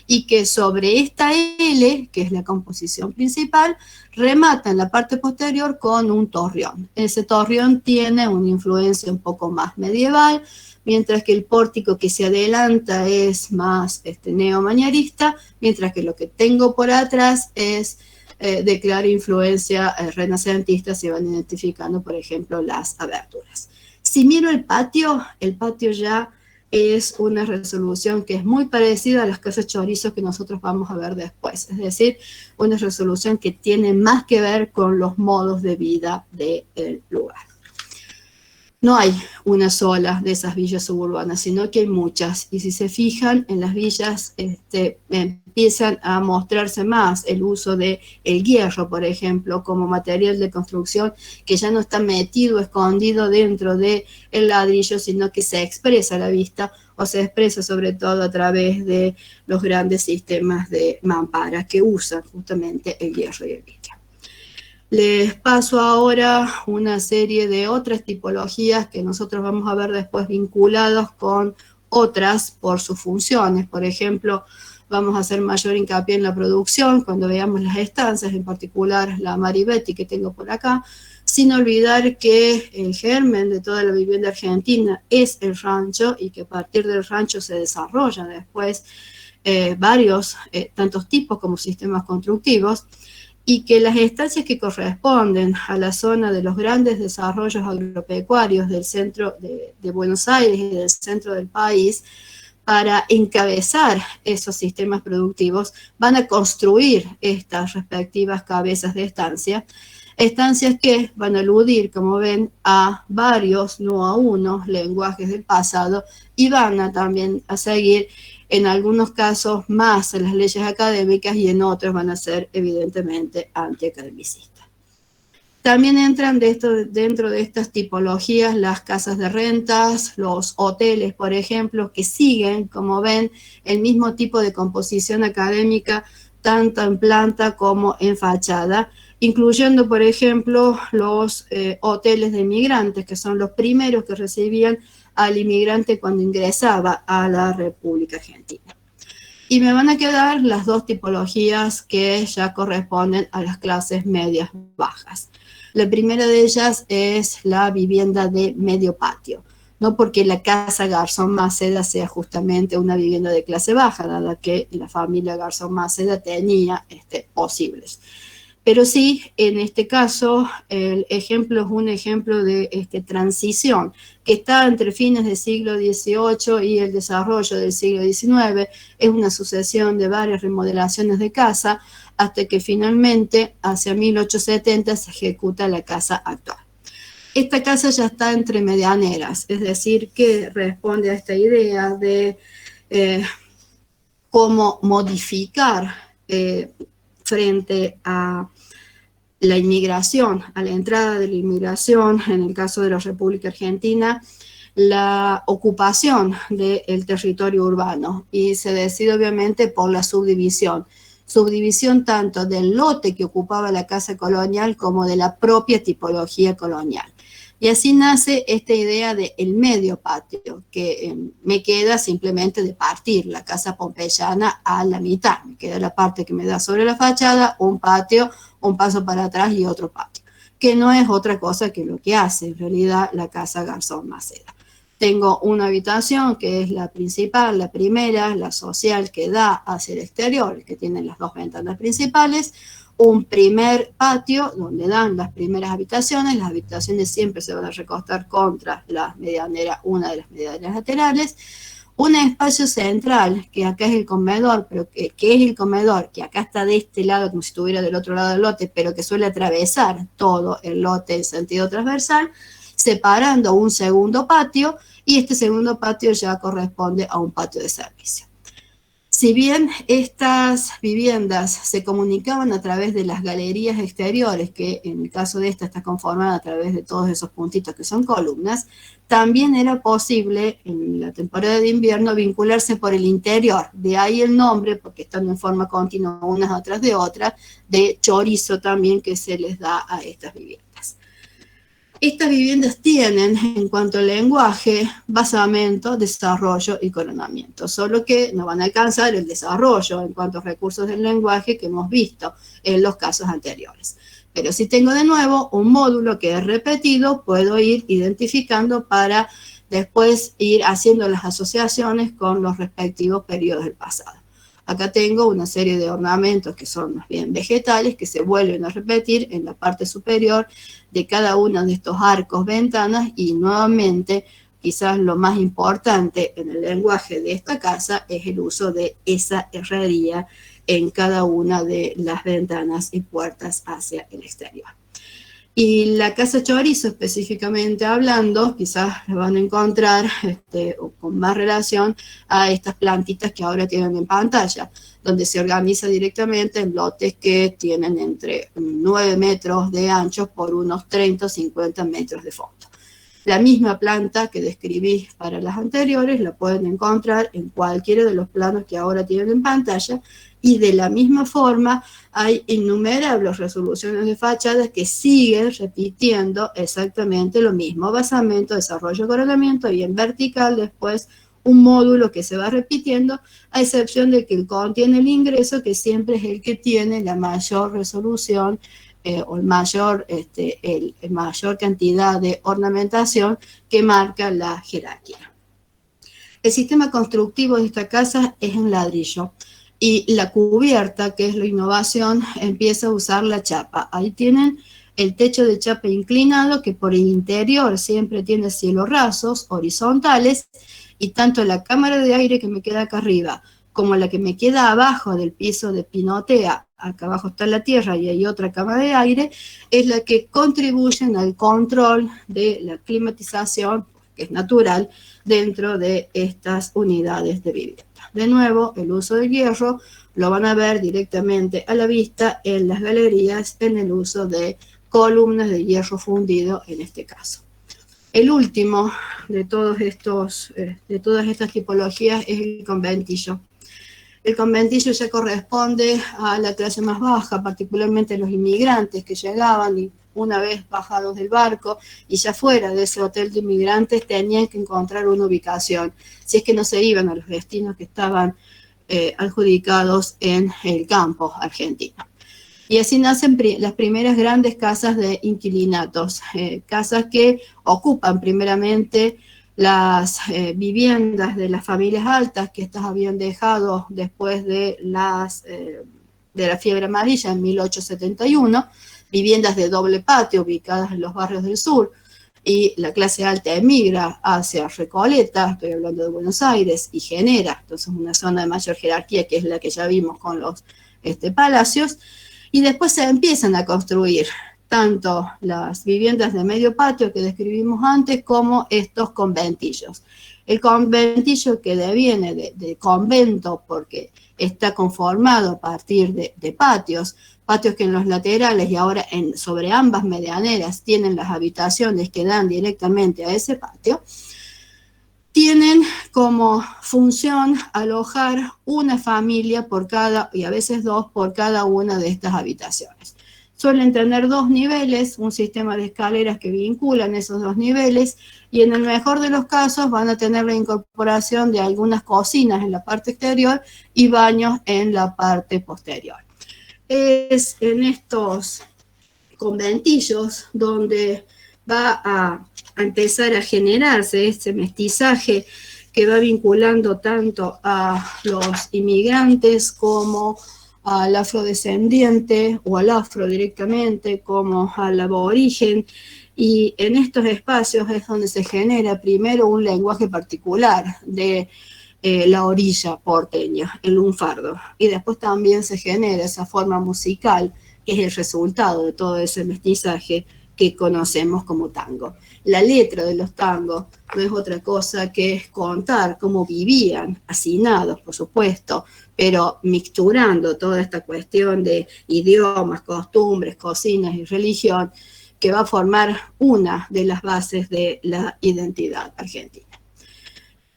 y que sobre esta L, que es la composición principal, remata en la parte posterior con un torreón. Ese torreón tiene una influencia un poco más medieval, mientras que el pórtico que se adelanta es más neomanierista, mientras que lo que tengo por atrás es de clara influencia renacentista. Se van identificando, por ejemplo, las aberturas. Si miro el patio ya es una resolución que es muy parecida a las casas chorizos que nosotros vamos a ver después, es decir, una resolución que tiene más que ver con los modos de vida del lugar. No hay una sola de esas villas suburbanas, sino que hay muchas. Y si se fijan, en las villas empiezan a mostrarse más el uso del hierro, por ejemplo, como material de construcción, que ya no está metido, escondido dentro del ladrillo, sino que se expresa a la vista, o se expresa sobre todo a través de los grandes sistemas de mampara que usan justamente el hierro y el vidrio. Les paso ahora una serie de otras tipologías que nosotros vamos a ver después vinculadas con otras por sus funciones. Por ejemplo, vamos a hacer mayor hincapié en la producción cuando veamos las estancias, en particular la Maribetti que tengo por acá, sin olvidar que el germen de toda la vivienda argentina es el rancho, y que a partir del rancho se desarrolla después varios, tantos tipos como sistemas constructivos, y que las estancias que corresponden a la zona de los grandes desarrollos agropecuarios del centro de Buenos Aires y del centro del país, para encabezar esos sistemas productivos, van a construir estas respectivas cabezas de estancia, estancias que van a aludir, como ven, a varios, no a uno, lenguajes del pasado, y van a también a seguir en algunos casos más a las leyes académicas, y en otros van a ser evidentemente antiacademicistas. También entran dentro de estas tipologías las casas de rentas, los hoteles, por ejemplo, que siguen, como ven, el mismo tipo de composición académica, tanto en planta como en fachada, incluyendo, por ejemplo, los hoteles de inmigrantes, que son los primeros que recibían al inmigrante cuando ingresaba a la República Argentina. Y me van a quedar las dos tipologías que ya corresponden a las clases medias bajas. La primera de ellas es la vivienda de medio patio, no porque la casa Garzón Maceda sea justamente una vivienda de clase baja, dada que la familia Garzón Maceda tenía posibles. Pero sí, en este caso, el ejemplo es un ejemplo de transición que está entre fines del siglo XVIII y el desarrollo del siglo XIX. Es una sucesión de varias remodelaciones de casa hasta que finalmente, hacia 1870, se ejecuta la casa actual. Esta casa ya está entre medianeras, es decir, que responde a esta idea de cómo modificar frente a la inmigración, a la entrada de la inmigración, en el caso de la República Argentina, la ocupación del territorio urbano, y se decide obviamente por la subdivisión tanto del lote que ocupaba la casa colonial como de la propia tipología colonial. Y así nace esta idea del medio patio, que me queda simplemente de partir la casa pompeyana a la mitad. Me queda la parte que me da sobre la fachada, un patio, un paso para atrás y otro patio, que no es otra cosa que lo que hace en realidad la casa Garzón Maceda. Tengo una habitación que es la principal, la primera, la social, que da hacia el exterior, que tiene las dos ventanas principales, un primer patio donde dan las primeras habitaciones. Las habitaciones siempre se van a recostar contra la medianera, una de las medianeras laterales, un espacio central, que acá es el comedor, pero que es el comedor, que acá está de este lado como si estuviera del otro lado del lote, pero que suele atravesar todo el lote en sentido transversal, separando un segundo patio, y este segundo patio ya corresponde a un patio de servicio. Si bien estas viviendas se comunicaban a través de las galerías exteriores, que en el caso de esta está conformada a través de todos esos puntitos que son columnas, también era posible en la temporada de invierno vincularse por el interior. De ahí el nombre, porque están en forma continua unas atrás de otras, de chorizo también que se les da a estas viviendas. Estas viviendas tienen, en cuanto al lenguaje, basamento, desarrollo y coronamiento, solo que no van a alcanzar el desarrollo en cuanto a recursos del lenguaje que hemos visto en los casos anteriores. Pero si tengo de nuevo un módulo que es repetido, puedo ir identificando para después ir haciendo las asociaciones con los respectivos periodos del pasado. Acá tengo una serie de ornamentos que son más bien vegetales, que se vuelven a repetir en la parte superior de cada uno de estos arcos, ventanas, y nuevamente, quizás lo más importante en el lenguaje de esta casa es el uso de esa herrería en cada una de las ventanas y puertas hacia el exterior. Y la casa chorizo, específicamente hablando, quizás la van a encontrar con más relación a estas plantitas que ahora tienen en pantalla, donde se organiza directamente en lotes que tienen entre 9 metros de ancho por unos 30 o 50 metros de fondo. La misma planta que describí para las anteriores la pueden encontrar en cualquiera de los planos que ahora tienen en pantalla, y de la misma forma hay innumerables resoluciones de fachadas que siguen repitiendo exactamente lo mismo: basamento, desarrollo, coronamiento, y en vertical después un módulo que se va repitiendo, a excepción de que contiene el ingreso, que siempre es el que tiene la mayor resolución o el mayor cantidad de ornamentación que marca la jerarquía. El sistema constructivo de esta casa es en ladrillo, y la cubierta, que es la innovación, empieza a usar la chapa. Ahí tienen el techo de chapa inclinado, que por el interior siempre tiene cielos rasos, horizontales, y tanto la cámara de aire que me queda acá arriba, como la que me queda abajo del piso de pinotea, acá abajo está la tierra y hay otra cámara de aire, es la que contribuyen al control de la climatización, que es natural, dentro de estas unidades de vivienda. De nuevo, el uso del hierro lo van a ver directamente a la vista en las galerías, en el uso de columnas de hierro fundido en este caso. El último de todas estas tipologías es el conventillo. El conventillo ya corresponde a la clase más baja, particularmente los inmigrantes que llegaban y una vez bajados del barco y ya fuera de ese hotel de inmigrantes tenían que encontrar una ubicación, si es que no se iban a los destinos que estaban adjudicados en el campo argentino. Y así nacen las primeras grandes casas de inquilinatos, casas que ocupan primeramente las viviendas de las familias altas, que estas habían dejado después de la fiebre amarilla en 1871, viviendas de doble patio ubicadas en los barrios del sur, y la clase alta emigra hacia Recoleta, estoy hablando de Buenos Aires, y genera entonces una zona de mayor jerarquía, que es la que ya vimos con los palacios, y después se empiezan a construir tanto las viviendas de medio patio que describimos antes, como estos conventillos. El conventillo, que deviene de convento porque está conformado a partir de patios que en los laterales y ahora sobre ambas medianeras tienen las habitaciones que dan directamente a ese patio, tienen como función alojar una familia por cada, y a veces dos por cada una de estas habitaciones. Suelen tener 2 niveles, un sistema de escaleras que vinculan esos 2 niveles, y en el mejor de los casos van a tener la incorporación de algunas cocinas en la parte exterior y baños en la parte posterior. Es en estos conventillos donde va a empezar a generarse este mestizaje que va vinculando tanto a los inmigrantes como al afrodescendiente o al afro directamente, como al aborigen, y en estos espacios es donde se genera primero un lenguaje particular de la orilla porteña, el lunfardo, y después también se genera esa forma musical que es el resultado de todo ese mestizaje que conocemos como tango. La letra de los tangos no es otra cosa que contar cómo vivían, hacinados, por supuesto, pero mixturando toda esta cuestión de idiomas, costumbres, cocinas y religión, que va a formar una de las bases de la identidad argentina.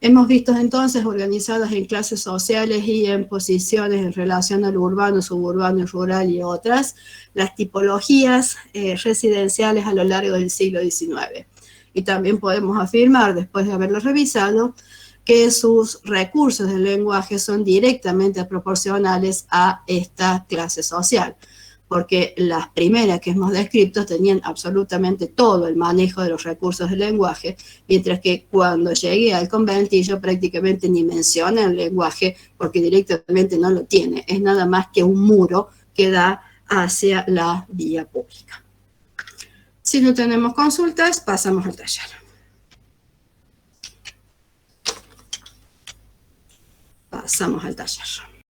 Hemos visto entonces organizadas en clases sociales y en posiciones en relación al urbano, suburbano, rural y otras, las tipologías residenciales a lo largo del siglo XIX. Y también podemos afirmar, después de haberlo revisado, que sus recursos del lenguaje son directamente proporcionales a esta clase social, porque las primeras que hemos descrito tenían absolutamente todo el manejo de los recursos del lenguaje, mientras que cuando llegué al conventillo prácticamente ni menciona el lenguaje, porque directamente no lo tiene, es nada más que un muro que da hacia la vía pública. Si no tenemos consultas, pasamos al taller. Pasamos al taller.